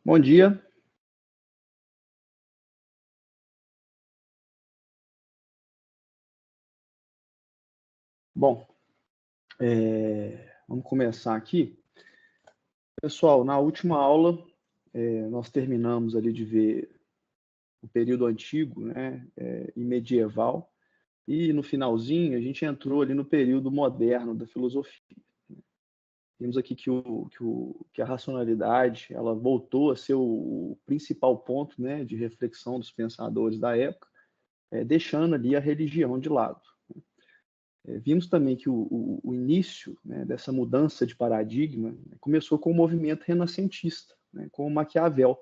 Bom dia. Bom, vamos começar aqui. Pessoal, na última aula, nós terminamos ali de ver o período antigo, né, e medieval, e no finalzinho a gente entrou ali no período moderno da filosofia. Vimos aqui que a racionalidade ela voltou a ser o principal ponto, né, de reflexão dos pensadores da época, deixando ali a religião de lado. Vimos também que o início, né, dessa mudança de paradigma, né, começou com o movimento renascentista, né, com o Maquiavel,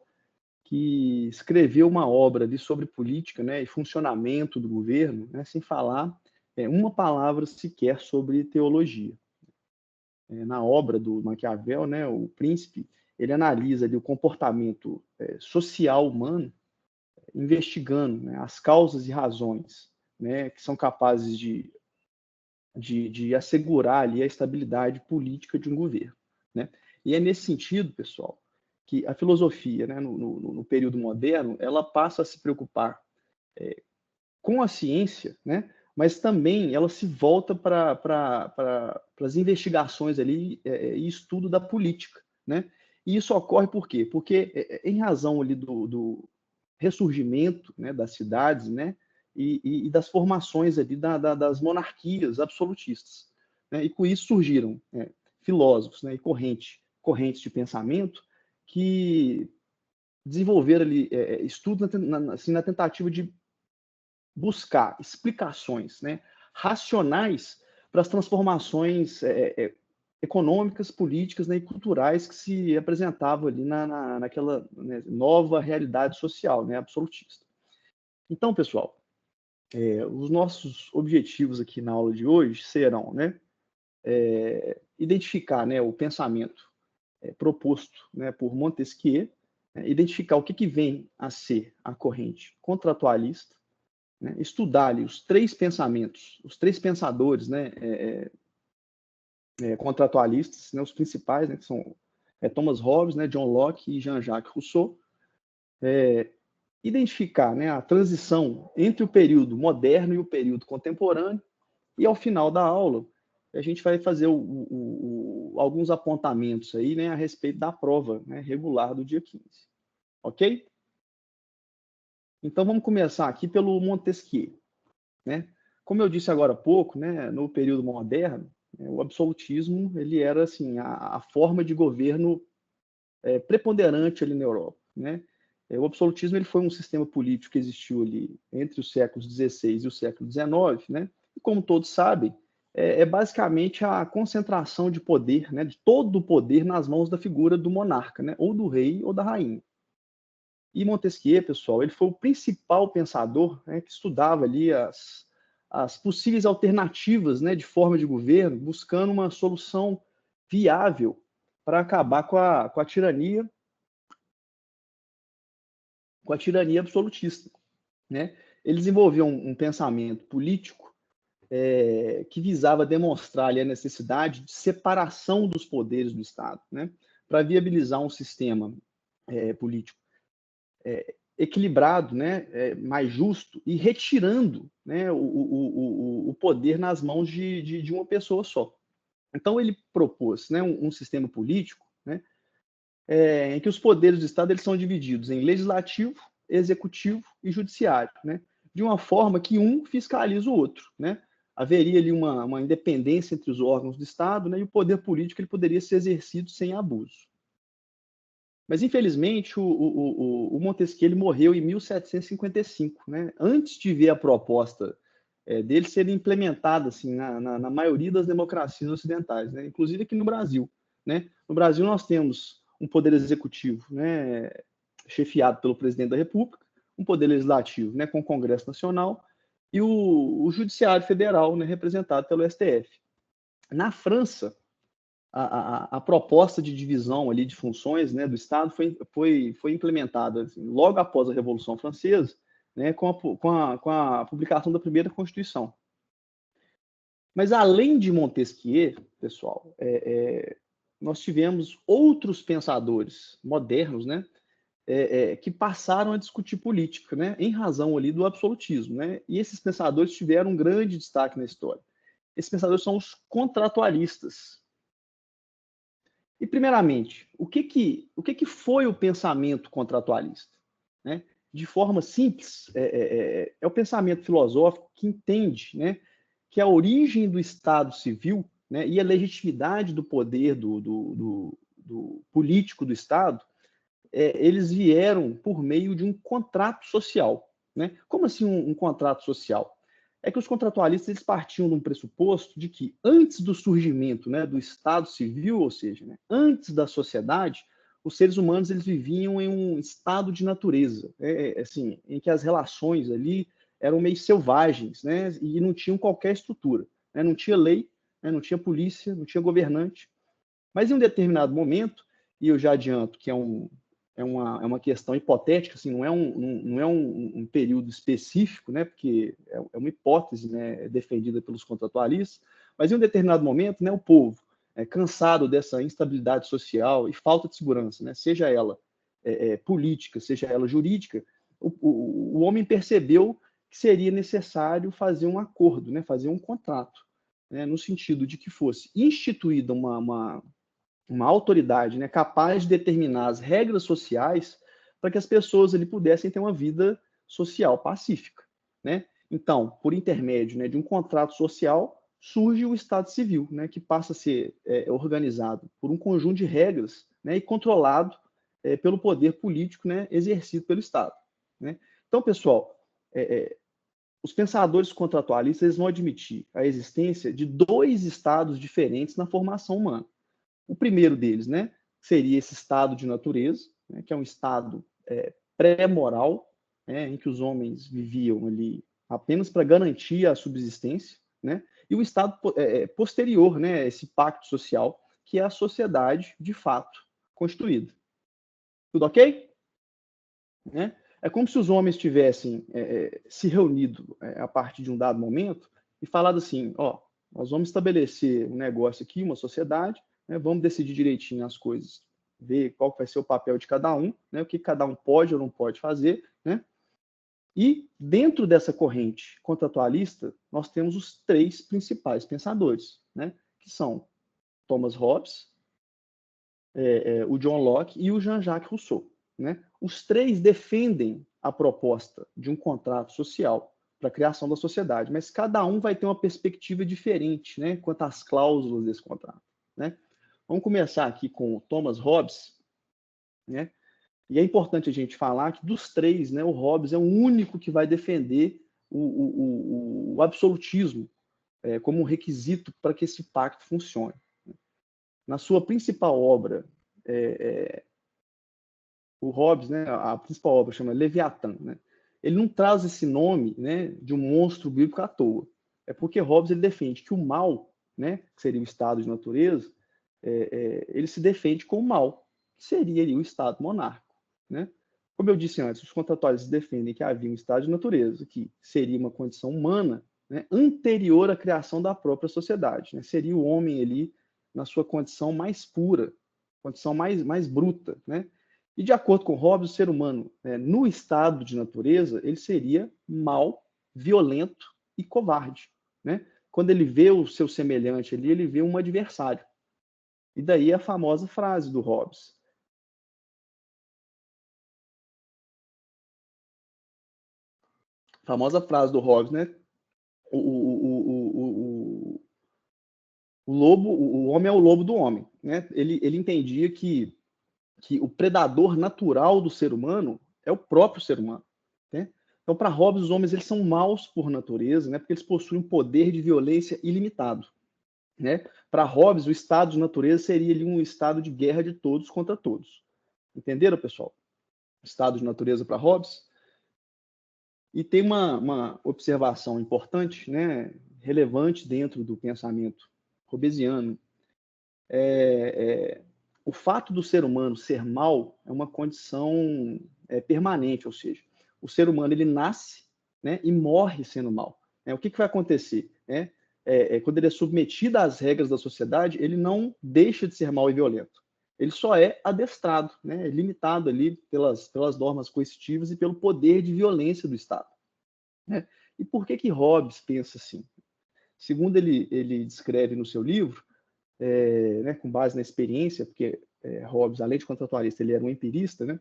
que escreveu uma obra ali sobre política, né, e funcionamento do governo, né, sem falar uma palavra sequer sobre teologia. Na obra do Maquiavel, né, o Príncipe, ele analisa ali o comportamento social humano, investigando, né, as causas e razões, né, que são capazes de assegurar ali a estabilidade política de um governo, né? E é nesse sentido, pessoal, que a filosofia, né, no período moderno, ela passa a se preocupar com a ciência, né? Mas também ela se volta para as investigações ali e estudo da política, né? E isso ocorre por quê? Porque em razão ali do ressurgimento, né, das cidades, né, e das formações ali das monarquias absolutistas, né, e com isso surgiram filósofos, né, e correntes de pensamento que desenvolveram ali estudo assim, na tentativa de buscar explicações, né, racionais para as transformações econômicas, políticas, né, e culturais que se apresentavam ali naquela, né, nova realidade social, né, absolutista. Então, pessoal, os nossos objetivos aqui na aula de hoje serão, né, identificar, né, o pensamento proposto, né, por Montesquieu, né, identificar o que vem a ser a corrente contratualista, né, estudar ali os três pensamentos, os três pensadores, né, contratualistas, né, os principais, né, que são Thomas Hobbes, né, John Locke e Jean-Jacques Rousseau, identificar, né, a transição entre o período moderno e o período contemporâneo, e ao final da aula a gente vai fazer alguns apontamentos aí, né, a respeito da prova, né, regular do dia 15. Ok? Então vamos começar aqui pelo Montesquieu, né? Como eu disse agora há pouco, né, no período moderno, o absolutismo ele era assim a forma de governo preponderante ali na Europa, né? O absolutismo ele foi um sistema político que existiu ali entre os séculos XVI e o século XIX, né? E como todos sabem, basicamente a concentração de poder, né, de todo o poder nas mãos da figura do monarca, né, ou do rei ou da rainha. E Montesquieu, pessoal, ele foi o principal pensador, né, que estudava ali as possíveis alternativas, né, de forma de governo, buscando uma solução viável para acabar com a tirania absolutista, né? Ele desenvolveu um pensamento político que visava demonstrar ali a necessidade de separação dos poderes do Estado, né? Para viabilizar um sistema político equilibrado, né, mais justo, e retirando, né, o poder nas mãos de uma pessoa só. Então ele propôs, né, um sistema político, né, em que os poderes do Estado eles são divididos em legislativo, executivo e judiciário, né, de uma forma que um fiscaliza o outro, né. Haveria ali uma independência entre os órgãos do Estado, né, e o poder político ele poderia ser exercido sem abuso. Mas, infelizmente, o Montesquieu ele morreu em 1755, né? Antes de ver a proposta dele ser implementada assim, na maioria das democracias ocidentais, né? Inclusive aqui no Brasil. Né? No Brasil, nós temos um poder executivo, né, chefiado pelo presidente da República, um poder legislativo, né, com o Congresso Nacional, e o Judiciário Federal, né, representado pelo STF. Na França, a proposta de divisão ali de funções, né, do Estado foi implementada assim, logo após a Revolução Francesa, né, com a publicação da primeira Constituição. Mas além de Montesquieu, pessoal, nós tivemos outros pensadores modernos, né, que passaram a discutir política, né, em razão ali do absolutismo, né, e esses pensadores tiveram um grande destaque na história. Esses pensadores são os contratualistas. E, primeiramente, o que foi o pensamento contratualista? Né? De forma simples, é o pensamento filosófico que entende, né, que a origem do Estado civil, né, e a legitimidade do poder do político do Estado, eles vieram por meio de um contrato social. Né? Como assim um contrato social? É que os contratualistas eles partiam de um pressuposto de que antes do surgimento, né, do Estado civil, ou seja, né, antes da sociedade, os seres humanos eles viviam em um estado de natureza, assim, em que as relações ali eram meio selvagens, né, e não tinham qualquer estrutura, né, não tinha lei, né, não tinha polícia, não tinha governante. Mas em um determinado momento, e eu já adianto que é uma questão hipotética, assim, não é um período específico, né, porque é uma hipótese, né, defendida pelos contratualistas, mas em um determinado momento, né, o povo, cansado dessa instabilidade social e falta de segurança, né, seja ela política, seja ela jurídica, o homem percebeu que seria necessário fazer um acordo, né, fazer um contrato, né, no sentido de que fosse instituída uma autoridade, né, capaz de determinar as regras sociais para que as pessoas ali pudessem ter uma vida social pacífica, né? Então, por intermédio, né, de um contrato social, surge o Estado Civil, né, que passa a ser organizado por um conjunto de regras, né, e controlado pelo poder político, né, exercido pelo Estado. Né? Então, pessoal, os pensadores contratualistas eles vão admitir a existência de dois estados diferentes na formação humana. O primeiro deles, né, seria esse estado de natureza, né, que é um estado pré-moral, né, em que os homens viviam ali apenas para garantir a subsistência, né, e o estado posterior, né, esse pacto social, que é a sociedade de fato constituída. Tudo ok? Né? É como se os homens tivessem se reunido a partir de um dado momento e falado assim, ó, nós vamos estabelecer um negócio aqui, uma sociedade, né, vamos decidir direitinho as coisas, ver qual vai ser o papel de cada um, né, o que cada um pode ou não pode fazer, né? E dentro dessa corrente contratualista, nós temos os três principais pensadores, né, que são Thomas Hobbes, o John Locke e o Jean-Jacques Rousseau. Né? Os três defendem a proposta de um contrato social para a criação da sociedade, mas cada um vai ter uma perspectiva diferente, né, quanto às cláusulas desse contrato. Né? Vamos começar aqui com o Thomas Hobbes, né? E é importante a gente falar que dos três, né, o Hobbes é o único que vai defender o absolutismo como um requisito para que esse pacto funcione. Na sua principal obra, o Hobbes, né, a principal obra chama Leviatã, né? Ele não traz esse nome, né, de um monstro bíblico à toa. É porque Hobbes ele defende que o mal, né, que seria o estado de natureza, ele se defende com o mal, que seria ali o estado monárquico. Né? Como eu disse antes, os contratualistas defendem que havia um estado de natureza, que seria uma condição humana, né, anterior à criação da própria sociedade. Né? Seria o homem ali na sua condição mais pura, condição mais bruta. Né? E de acordo com Hobbes, o ser humano, no estado de natureza, ele seria mau, violento e covarde. Né? Quando ele vê o seu semelhante ali, ele vê um adversário. E daí a famosa frase do Hobbes. A famosa frase do Hobbes, né? O lobo, o homem é o lobo do homem. Né? Ele entendia que o predador natural do ser humano é o próprio ser humano. Né? Então, para Hobbes, os homens eles são maus por natureza, né? Porque eles possuem um poder de violência ilimitado. Né? Para Hobbes, o estado de natureza seria ali um estado de guerra de todos contra todos. Entenderam, pessoal? Estado de natureza para Hobbes. E tem uma observação importante, né, relevante dentro do pensamento hobbesiano. O fato do ser humano ser mal é uma condição permanente, ou seja, o ser humano ele nasce, né, e morre sendo mal. O que vai acontecer? Quando ele é submetido às regras da sociedade, ele não deixa de ser mal e violento. ele só é adestrado, né? É limitado ali pelas normas coercitivas e pelo poder de violência do Estado, né? E por que Hobbes pensa assim? Segundo ele descreve no seu livro, né, com base na experiência, porque Hobbes, além de contratualista, ele era um empirista, né?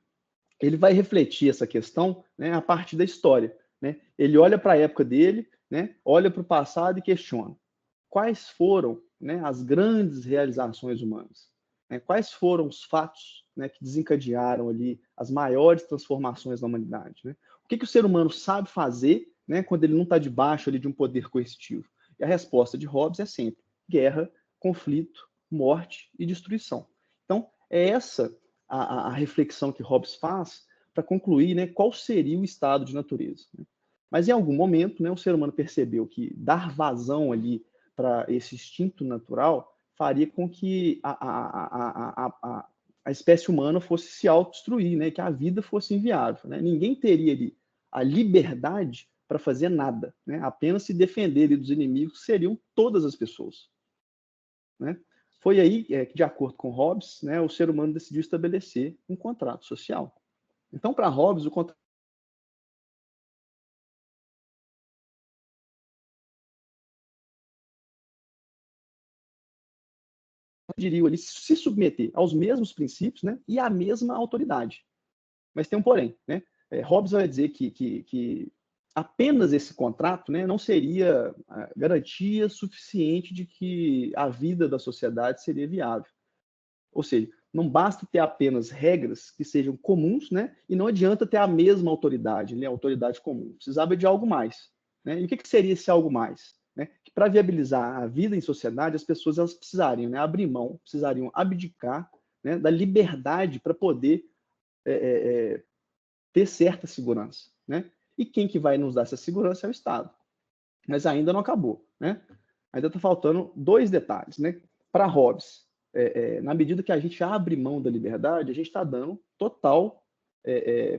Ele vai refletir essa questão, né, a partir da história, né? Ele olha para a época dele, né, olha para o passado e questiona quais foram, né, as grandes realizações humanas, né? Quais foram os fatos, né, que desencadearam ali as maiores transformações na humanidade, né? O que o ser humano sabe fazer, né, quando ele não está debaixo ali de um poder coercitivo? E a resposta de Hobbes é sempre guerra, conflito, morte e destruição. Então, é essa a reflexão que Hobbes faz para concluir, né, qual seria o estado de natureza, né? Mas em algum momento, né, o ser humano percebeu que dar vazão ali para esse instinto natural faria com que a espécie humana fosse se autodestruir, né, que a vida fosse inviável, né? Ninguém teria ali a liberdade para fazer nada, né? Apenas se defender ali dos inimigos, que seriam todas as pessoas, né? Foi aí que, de acordo com Hobbes, né, o ser humano decidiu estabelecer um contrato social. Então, para Hobbes, o contrato diriam ali se submeter aos mesmos princípios, né, e à mesma autoridade. Mas tem um porém, né? Hobbes vai dizer que apenas esse contrato, né, não seria garantia suficiente de que a vida da sociedade seria viável. Ou seja, não basta ter apenas regras que sejam comuns, né? E não adianta ter a mesma autoridade, né? Autoridade comum. Precisava de algo mais, né? E o que seria esse algo mais? Né? Que para viabilizar a vida em sociedade, as pessoas elas precisariam, né, abrir mão, precisariam abdicar, né, da liberdade para poder é, é, ter certa segurança, né? E quem que vai nos dar essa segurança é o Estado. Mas ainda não acabou, né? Ainda está faltando dois detalhes, né? Para Hobbes, na medida que a gente abre mão da liberdade, a gente está dando total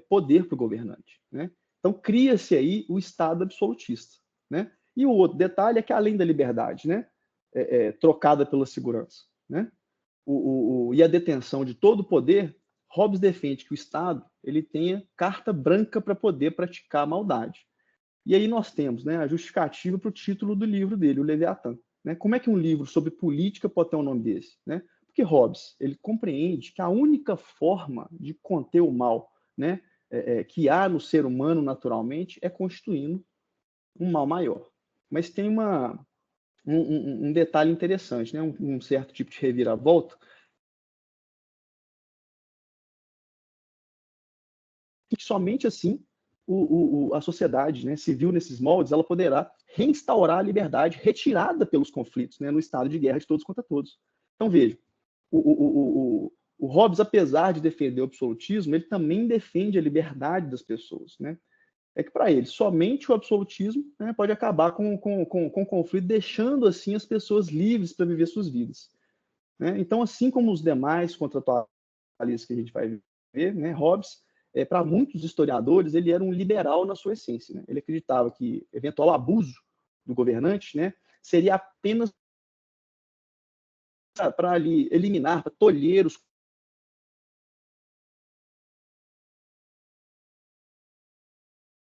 poder para o governante, né? Então cria-se aí o Estado absolutista, né? E o outro detalhe é que além da liberdade, né, trocada pela segurança, né, e a detenção de todo o poder, Hobbes defende que o Estado ele tenha carta branca para poder praticar a maldade. E aí nós temos, né, a justificativa para o título do livro dele, o Leviatã, né? Como é que um livro sobre política pode ter um nome desse, né? Porque Hobbes ele compreende que a única forma de conter o mal, né, que há no ser humano naturalmente é constituindo um mal maior. Mas tem um detalhe interessante, né? Um certo tipo de reviravolta, que somente assim a sociedade, né, civil nesses moldes, ela poderá reinstaurar a liberdade retirada pelos conflitos, né, no estado de guerra de todos contra todos. Então, veja, o Hobbes, apesar de defender o absolutismo, ele também defende a liberdade das pessoas, né? É que para ele, somente o absolutismo, né, pode acabar com o conflito, deixando assim as pessoas livres para viver suas vidas, né? Então, assim como os demais contratualistas que a gente vai ver, né, Hobbes, para muitos historiadores, ele era um liberal na sua essência, né? Ele acreditava que eventual abuso do governante, né, seria apenas para ali eliminar, para tolher os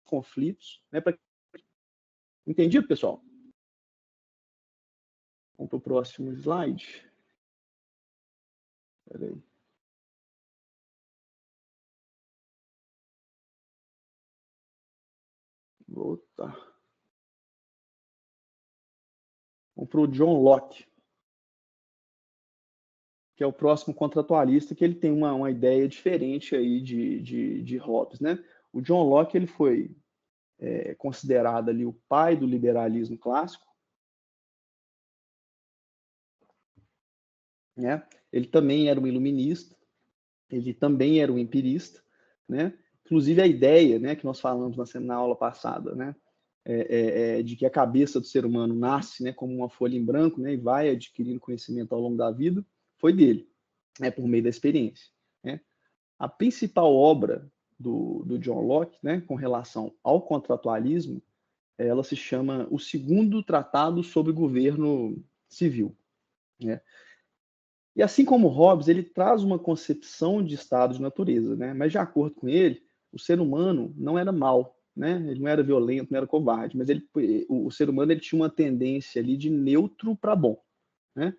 conflitos, né? Entendido, pessoal? Vamos para o próximo slide. Peraí. Voltar. Vamos para o John Locke, que é o próximo contratualista, que ele tem uma ideia diferente aí de Hobbes, né? O John Locke ele foi considerado ali o pai do liberalismo clássico, né? Ele também era um iluminista, ele também era um empirista, né? Inclusive a ideia, né, que nós falamos na aula passada, né, de que a cabeça do ser humano nasce, né, como uma folha em branco, né, e vai adquirindo conhecimento ao longo da vida, foi dele, né, por meio da experiência, né? A principal obra do John Locke, né, com relação ao contratualismo, ela se chama O Segundo Tratado sobre Governo Civil, né? E assim como Hobbes, ele traz uma concepção de estado de natureza, né? Mas de acordo com ele, o ser humano não era mau, né? Ele não era violento, não era covarde, mas o ser humano ele tinha uma tendência ali de neutro para bom, né?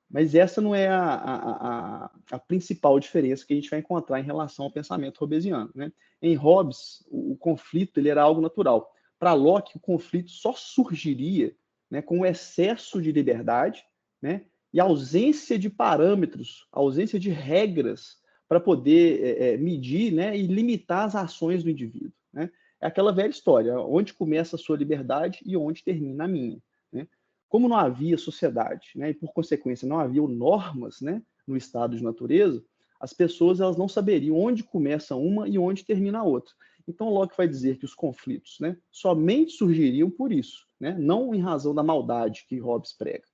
Mas essa não é a principal diferença que a gente vai encontrar em relação ao pensamento hobbesiano, né? Em Hobbes, o conflito ele era algo natural. Para Locke, o conflito só surgiria, né, com o excesso de liberdade, né, e ausência de parâmetros, ausência de regras para poder medir, né, e limitar as ações do indivíduo, né? É aquela velha história, onde começa a sua liberdade e onde termina a minha, né? Como não havia sociedade, né, e por consequência não havia normas, né, no estado de natureza, as pessoas elas não saberiam onde começa uma e onde termina a outra. Então Locke vai dizer que os conflitos, né, somente surgiriam por isso, né, não em razão da maldade que Hobbes prega,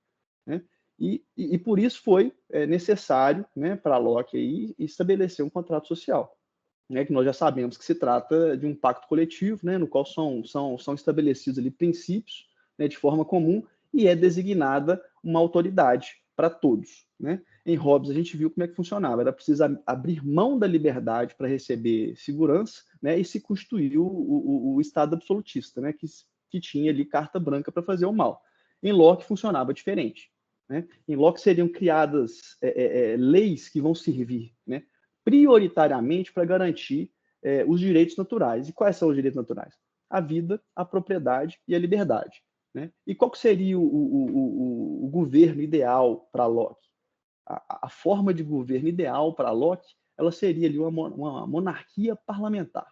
né? E por isso foi necessário, né, para Locke aí, estabelecer um contrato social, né, que nós já sabemos que se trata de um pacto coletivo, né, no qual são estabelecidos ali princípios, né, de forma comum, e é designada uma autoridade para todos, né? Em Hobbes a gente viu como é que funcionava, era preciso abrir mão da liberdade para receber segurança, né, e se constituiu o Estado absolutista, né, que tinha ali carta branca para fazer o mal. Em Locke funcionava diferente, né? Em Locke seriam criadas leis que vão servir, né, prioritariamente para garantir os direitos naturais. E quais são os direitos naturais? A vida, a propriedade e a liberdade, né? E qual que seria o governo ideal para Locke? A forma de governo ideal para Locke, ela seria ali uma monarquia parlamentar,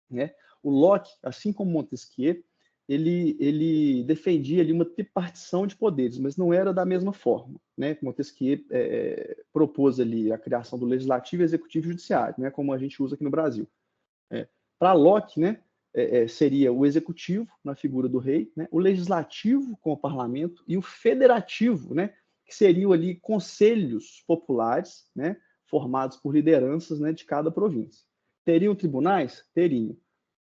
né? O Locke, assim como Montesquieu, ele defendia ali uma tripartição de poderes, mas não era da mesma forma, né? Montesquieu propôs ali a criação do legislativo, executivo e judiciário, né? Como a gente usa aqui no Brasil. Para Locke, né? Seria o executivo na figura do rei, né? O legislativo com o parlamento e o federativo, né? Que seriam ali conselhos populares, né? Formados por lideranças, né? De cada província. Teriam tribunais? Teriam.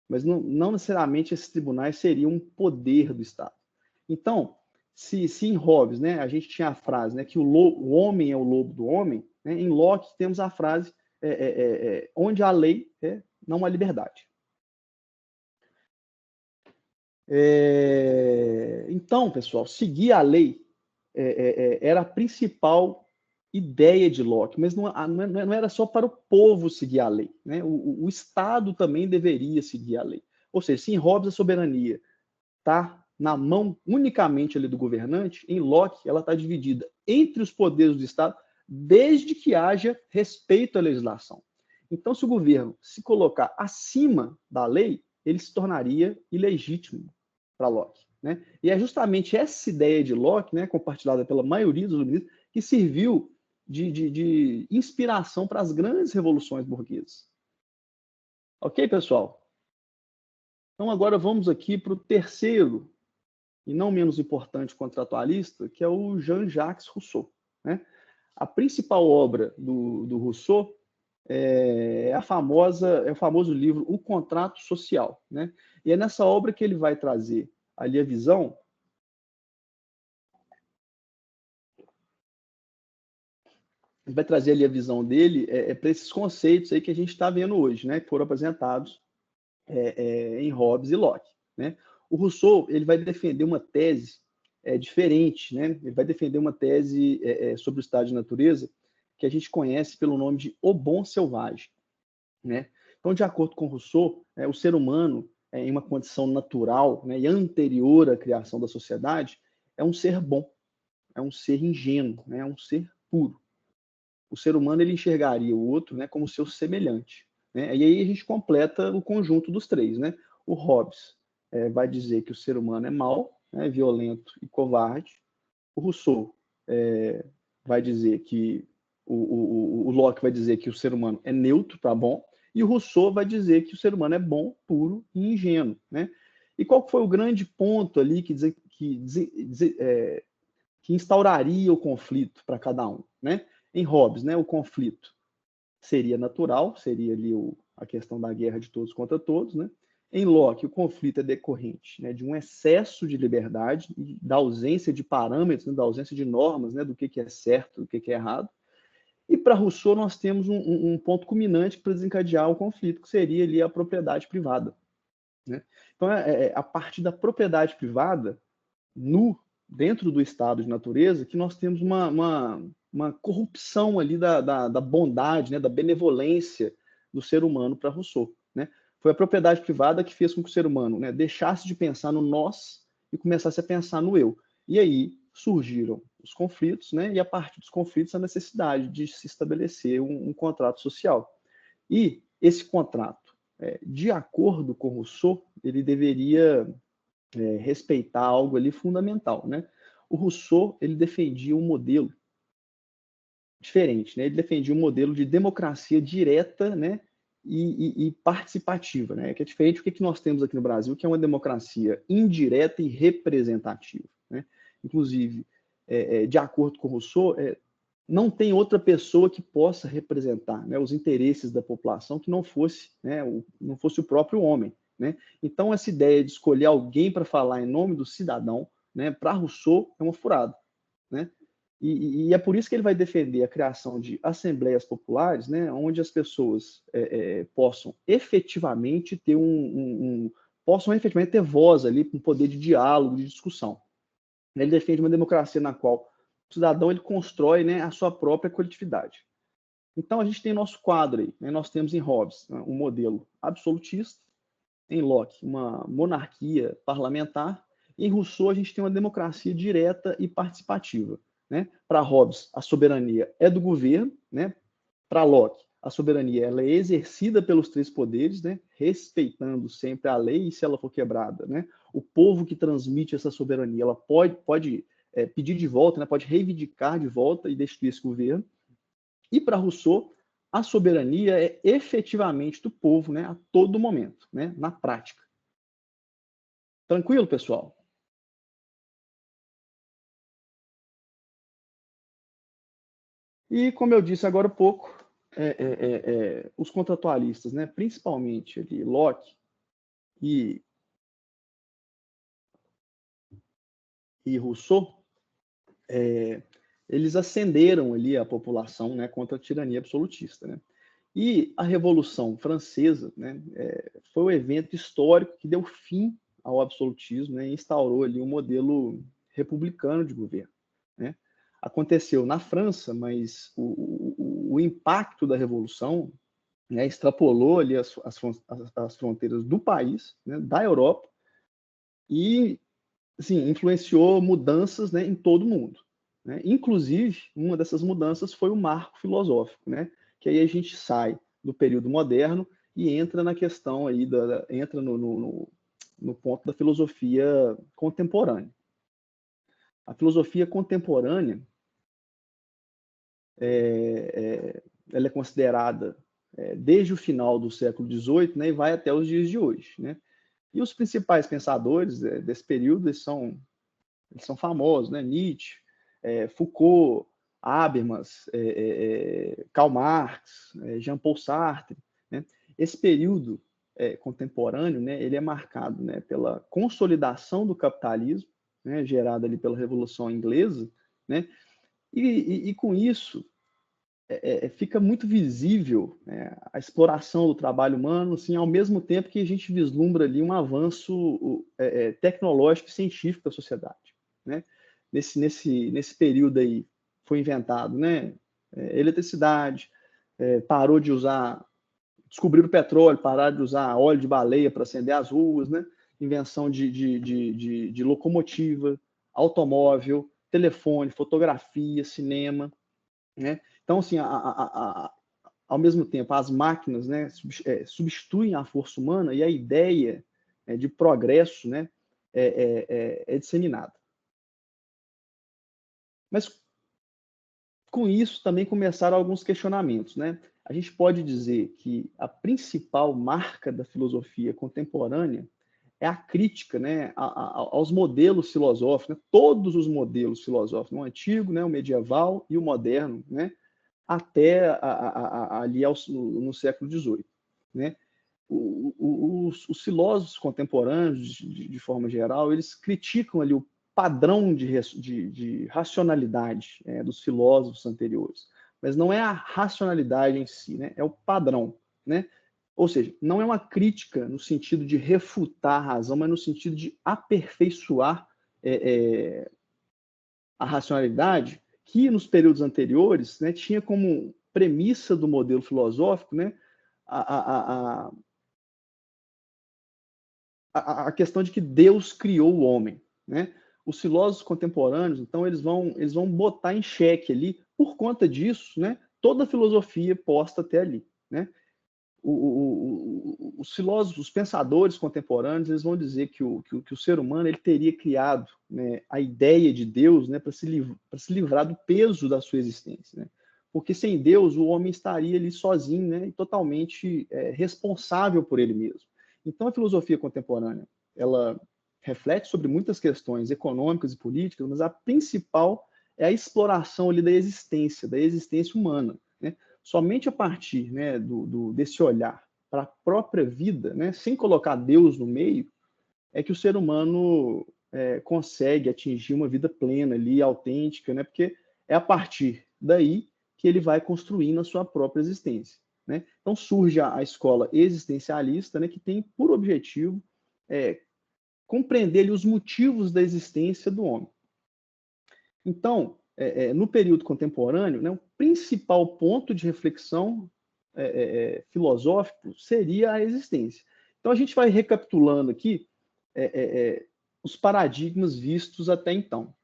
Mas não necessariamente esses tribunais seriam um poder do Estado. Então, se em Hobbes, né, a gente tinha a frase, né, que o homem é o lobo do homem, né, em Locke temos a frase onde há lei, não há liberdade. Então, pessoal, seguir a lei era a principal ideia de Locke, mas não era só para o povo seguir a lei, né? O Estado também deveria seguir a lei. Ou seja, se em Hobbes a soberania está na mão unicamente ali do governante, em Locke ela está dividida entre os poderes do Estado, desde que haja respeito à legislação. Então, se o governo se colocar acima da lei, ele se tornaria ilegítimo para Locke, né? E é justamente essa ideia de Locke, né, compartilhada pela maioria dos iluministas, que serviu de inspiração para as grandes revoluções burguesas. Ok, pessoal? Então agora vamos aqui para o terceiro e não menos importante contratualista, que é o Jean-Jacques Rousseau, né? A principal obra do Rousseau é o famoso livro O Contrato Social, né? E é nessa obra que ele vai trazer ali a visão dele para esses conceitos aí que a gente está vendo hoje, né? Que foram apresentados em Hobbes e Locke, né? O Rousseau ele vai defender uma tese diferente, né? Ele vai defender uma tese sobre o estado de natureza que a gente conhece pelo nome de O Bom Selvagem, né? Então, de acordo com Rousseau, o ser humano, em uma condição natural, né, e anterior à criação da sociedade, é um ser bom, é um ser ingênuo, né, é um ser puro. O ser humano ele enxergaria o outro, né, como seu semelhante, né? E aí a gente completa o conjunto dos três, né? O Hobbes vai dizer que o ser humano é mau, né, violento e covarde. O Rousseau vai dizer que o Locke vai dizer que o ser humano é neutro, tá bom? E o Rousseau vai dizer que o ser humano é bom, puro e ingênuo, né? E qual foi o grande ponto ali que instauraria o conflito para cada um, né? Em Hobbes, né, o conflito seria natural, seria ali a questão da guerra de todos contra todos, né? Em Locke, o conflito é decorrente, né, de um excesso de liberdade e da ausência de parâmetros, né, da ausência de normas, né, do que é certo, do que é errado. E para Rousseau, nós temos um ponto culminante para desencadear o conflito, que seria ali a propriedade privada. Né? Então, a partir da propriedade privada, dentro do estado de natureza, que nós temos uma corrupção ali da bondade, né, da benevolência do ser humano para Rousseau. Né? Foi a propriedade privada que fez com que o ser humano, né, deixasse de pensar no nós e começasse a pensar no eu. E aí surgiram os conflitos, né, e a partir dos conflitos a necessidade de se estabelecer um contrato social. E esse contrato, de acordo com Rousseau, ele deveria respeitar algo ali fundamental, né? O Rousseau, ele defendia um modelo diferente, né? Ele defendia um modelo de democracia direta, né? E participativa, né? Que é diferente do que nós temos aqui no Brasil, que é uma democracia indireta e representativa, né? Inclusive, de acordo com Rousseau, não tem outra pessoa que possa representar, né, os interesses da população que não fosse, né, não fosse o próprio homem. Né? Então, essa ideia de escolher alguém para falar em nome do cidadão, né, para Rousseau, é uma furada. Né? E é por isso que ele vai defender a criação de assembleias populares, né, onde as pessoas possam efetivamente ter possam efetivamente ter voz ali, com poder de diálogo, de discussão. Ele defende uma democracia na qual o cidadão ele constrói, né, a sua própria coletividade. Então, a gente tem nosso quadro aí. Né, nós temos em Hobbes, né, um modelo absolutista, em Locke, uma monarquia parlamentar, e em Rousseau a gente tem uma democracia direta e participativa. Né? Para Hobbes, a soberania é do governo, né? Para Locke, a soberania ela é exercida pelos três poderes, né? Respeitando sempre a lei, e se ela for quebrada, né? O povo que transmite essa soberania ela pode pedir de volta, né? Pode reivindicar de volta e destruir esse governo. E para Rousseau, a soberania é efetivamente do povo, né, a todo momento, né, na prática. Tranquilo, pessoal? E, como eu disse agora há pouco, os contratualistas, né, principalmente ali, Locke e Rousseau, eles ascenderam ali a população, né, contra a tirania absolutista. Né? E a Revolução Francesa, né, foi o evento histórico que deu fim ao absolutismo, né, e instaurou ali um modelo republicano de governo. Né? Aconteceu na França, mas o impacto da Revolução, né, extrapolou ali as fronteiras do país, né, da Europa, e assim, influenciou mudanças, né, em todo o mundo. Né? Inclusive, uma dessas mudanças foi o marco filosófico, né? Que aí a gente sai do período moderno e entra na questão aí entra no ponto da filosofia contemporânea. A filosofia contemporânea ela é considerada desde o final do século XVIII, né, e vai até os dias de hoje. Né? E os principais pensadores desse período eles são famosos, né? Nietzsche, Foucault, Habermas, Karl Marx, Jean-Paul Sartre. Né? Esse período contemporâneo, né, ele é marcado, né, pela consolidação do capitalismo, né, gerada ali pela Revolução Inglesa, né, e com isso fica muito visível, né, a exploração do trabalho humano, assim, ao mesmo tempo que a gente vislumbra ali um avanço tecnológico e científico da sociedade. Né? Nesse período aí foi inventado, né, eletricidade, parou de usar, descobriram o petróleo, pararam de usar óleo de baleia para acender as ruas, né? Invenção de locomotiva, automóvel, telefone, fotografia, cinema. Né? Então, assim, ao mesmo tempo, as máquinas, né, substituem a força humana e a ideia de progresso, né, é disseminada. Mas com isso também começaram alguns questionamentos. Né? A gente pode dizer que a principal marca da filosofia contemporânea é a crítica, né, aos modelos filosóficos, né? Todos os modelos filosóficos, o antigo, né, o medieval e o moderno, né? Até ali no século XVIII. Né? os filósofos contemporâneos, de forma geral, eles criticam ali o padrão de racionalidade dos filósofos anteriores, mas não é a racionalidade em si, né? É o padrão, né? Ou seja, não é uma crítica no sentido de refutar a razão, mas no sentido de aperfeiçoar a racionalidade, que nos períodos anteriores, né, tinha como premissa do modelo filosófico, né, a, a, a questão de que Deus criou o homem, né? Os filósofos contemporâneos, então, eles vão botar em xeque ali, por conta disso, né, toda a filosofia posta até ali, né? Os filósofos, os pensadores contemporâneos, eles vão dizer que o ser humano ele teria criado, né, a ideia de Deus, né, para se livrar do peso da sua existência, né? Porque sem Deus o homem estaria ali sozinho, né, e totalmente responsável por ele mesmo. Então a filosofia contemporânea ela reflete sobre muitas questões econômicas e políticas, mas a principal é a exploração ali da existência humana, né? Somente a partir, né, desse olhar para a própria vida, né, sem colocar Deus no meio, é que o ser humano consegue atingir uma vida plena ali, autêntica, né, porque é a partir daí que ele vai construindo a sua própria existência, né? Então surge a escola existencialista, né, que tem por objetivo compreender ali, os motivos da existência do homem. Então, no período contemporâneo, né, o principal ponto de reflexão filosófico seria a existência. Então, a gente vai recapitulando aqui os paradigmas vistos até então,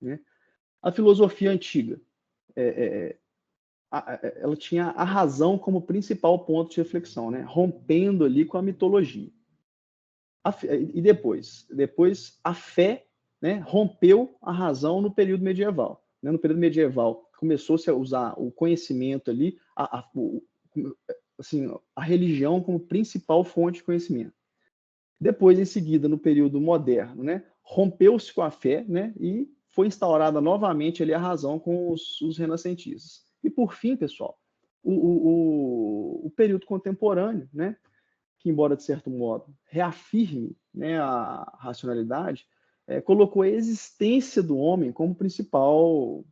né? A filosofia antiga, ela tinha a razão como principal ponto de reflexão, né? Rompendo ali com a mitologia. E depois a fé, né, rompeu a razão no período medieval. Né? No período medieval começou-se a usar o conhecimento ali, assim, a religião como principal fonte de conhecimento. Depois, em seguida, no período moderno, né, rompeu-se com a fé, né, e foi instaurada novamente ali a razão com os renascentistas. E por fim, pessoal, o período contemporâneo, né, que, embora de certo modo reafirme, né, a racionalidade, colocou a existência do homem como principal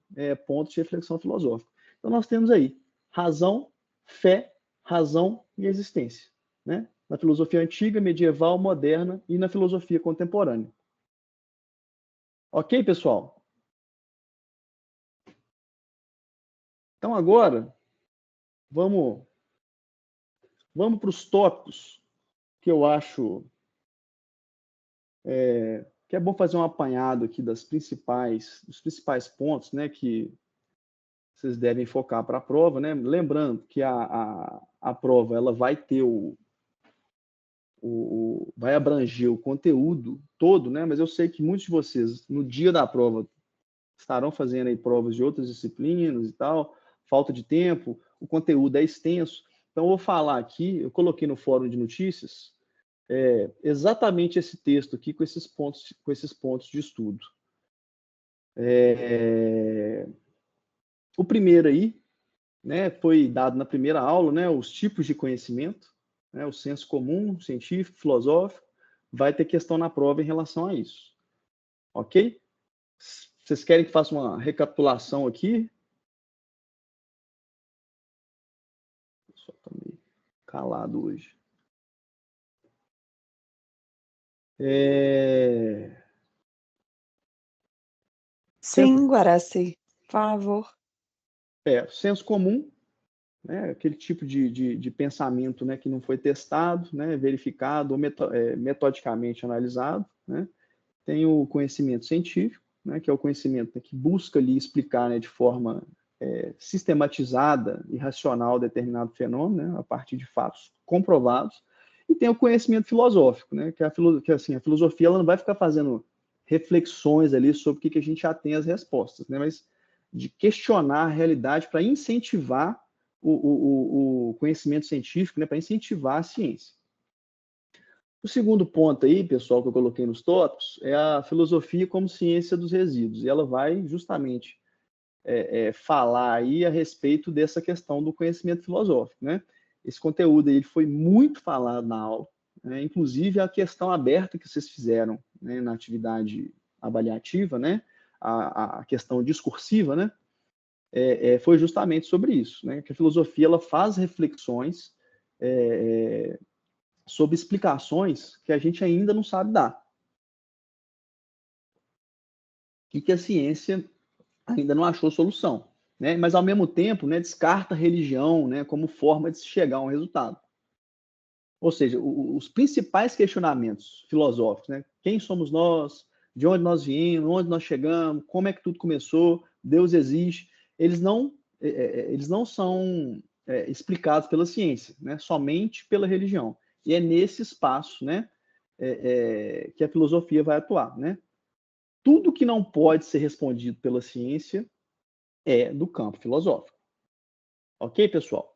ponto de reflexão filosófica. Então nós temos aí razão, fé, razão e existência, né? Na filosofia antiga, medieval, moderna e na filosofia contemporânea. Ok, pessoal? Então agora vamos para os tópicos que eu acho que é bom fazer um apanhado aqui dos principais pontos, né, que vocês devem focar para a prova, né? Lembrando que a prova ela vai ter vai abranger o conteúdo todo, né? Mas eu sei que muitos de vocês no dia da prova estarão fazendo aí provas de outras disciplinas e tal, falta de tempo, o conteúdo é extenso. Então eu vou falar aqui, eu coloquei no fórum de notícias exatamente esse texto aqui com esses pontos de estudo. O primeiro aí, né, foi dado na primeira aula, né, os tipos de conhecimento, né, o senso comum, científico, filosófico, vai ter questão na prova em relação a isso. Ok? Vocês querem que faça uma recapitulação aqui? Só estou meio calado hoje. Sim, Guaraci, por favor. Senso comum, né, aquele tipo de pensamento, né, que não foi testado, né, verificado ou metodicamente analisado, né? Tem o conhecimento científico, né, que é o conhecimento, né, que busca ali explicar, né, de forma sistematizada e racional determinado fenômeno, né, a partir de fatos comprovados. E tem o conhecimento filosófico, né, que assim, a filosofia ela não vai ficar fazendo reflexões ali sobre o que a gente já tem as respostas, né, mas de questionar a realidade para incentivar o conhecimento científico, né, para incentivar a ciência. O segundo ponto aí, pessoal, que eu coloquei nos tópicos, é a filosofia como ciência dos resíduos. E ela vai justamente falar aí a respeito dessa questão do conhecimento filosófico, né? Esse conteúdo aí, ele foi muito falado na aula, né? Inclusive a questão aberta que vocês fizeram, né, na atividade avaliativa, né, a questão discursiva, né, foi justamente sobre isso, né, que a filosofia ela faz reflexões sobre explicações que a gente ainda não sabe dar. E que a ciência ainda não achou solução, né? Mas, ao mesmo tempo, né, descarta a religião, né, como forma de se chegar a um resultado. Ou seja, os principais questionamentos filosóficos, né? Quem somos nós? De onde nós viemos? Onde nós chegamos? Como é que tudo começou? Deus existe? Eles não são explicados pela ciência, né? Somente pela religião. E é nesse espaço, né, que a filosofia vai atuar, né? Tudo que não pode ser respondido pela ciência é do campo filosófico. Ok, pessoal?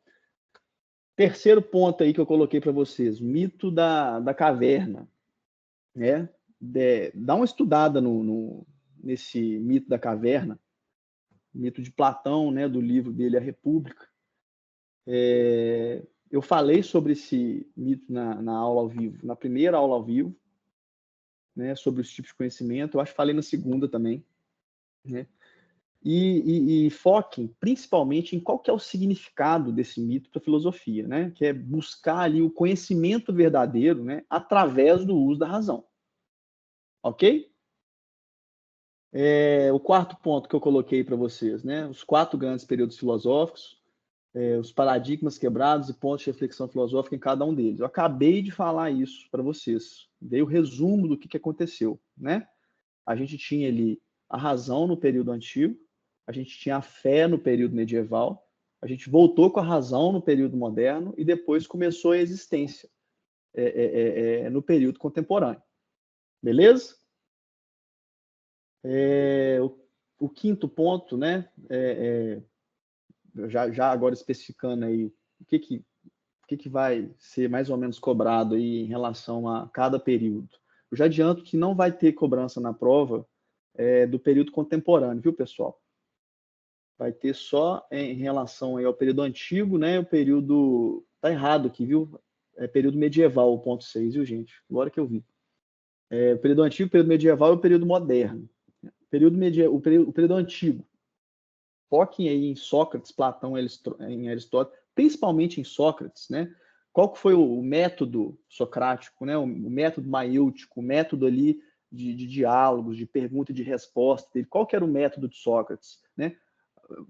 Terceiro ponto aí que eu coloquei para vocês, mito da caverna. Né? Dá uma estudada nesse mito da caverna, mito de Platão, né, do livro dele, A República. Eu falei sobre esse mito na aula ao vivo, na primeira aula ao vivo, né, sobre os tipos de conhecimento. Eu acho que falei na segunda também. Né? E foquem principalmente em qual que é o significado desse mito para a filosofia, né? Que é buscar ali o conhecimento verdadeiro, né, através do uso da razão. Ok? O quarto ponto que eu coloquei para vocês, né? Os 4 grandes períodos filosóficos, os paradigmas quebrados e pontos de reflexão filosófica em cada um deles. Eu acabei de falar isso para vocês. Dei o resumo do que aconteceu, né? A gente tinha ali a razão no período antigo, a gente tinha a fé no período medieval, a gente voltou com a razão no período moderno e depois começou a existência no período contemporâneo. Beleza? O quinto ponto, né? Já agora especificando aí o que vai ser mais ou menos cobrado aí em relação a cada período. Eu já adianto que não vai ter cobrança na prova do período contemporâneo, viu, pessoal? Vai ter só em relação aí ao período antigo, né? O período... Tá errado aqui, viu? É período medieval, o ponto 6, viu, gente? Agora que eu vi. O período antigo, o período medieval e o período moderno. O período antigo. Foquem aí em Sócrates, Platão, em Aristóteles, principalmente em Sócrates, né? Qual que foi o método socrático, né? O método maêutico, o método ali de diálogos, de pergunta e de resposta dele. Qual que era o método de Sócrates, né?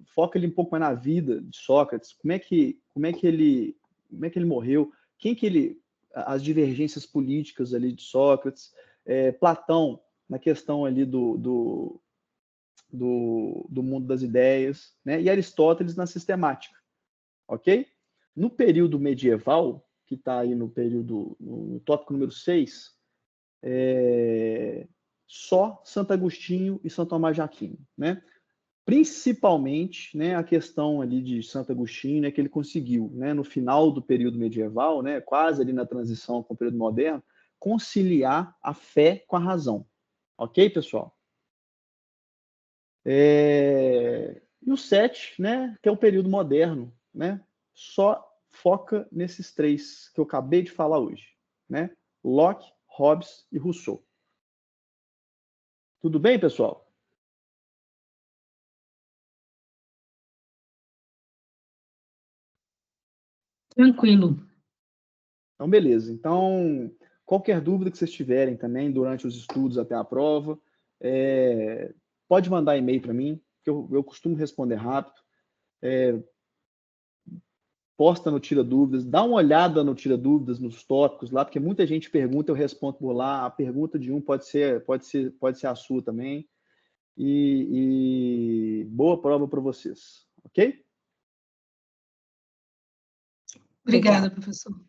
Foca ele um pouco mais na vida de Sócrates, como é que ele morreu, as divergências políticas ali de Sócrates, Platão na questão ali do mundo das ideias, né? E Aristóteles na sistemática, ok? No período medieval, que está aí no tópico número 6, só Santo Agostinho e Santo Tomás de Aquino, né? Principalmente, né, a questão ali de Santo Agostinho, né, que ele conseguiu, né, no final do período medieval, né, quase ali na transição com o período moderno, conciliar a fé com a razão. Ok, pessoal? E o 7, né, que é o período moderno, né, só foca nesses 3 que eu acabei de falar hoje, né? Locke, Hobbes e Rousseau. Tudo bem, pessoal? Tranquilo. Então, beleza. Então, qualquer dúvida que vocês tiverem também durante os estudos até a prova, pode mandar e-mail para mim, que eu costumo responder rápido. Posta no Tira Dúvidas, dá uma olhada no Tira Dúvidas, nos tópicos lá, porque muita gente pergunta, eu respondo por lá. A pergunta de um pode ser a sua também. E boa prova para vocês, ok? Obrigada, professor.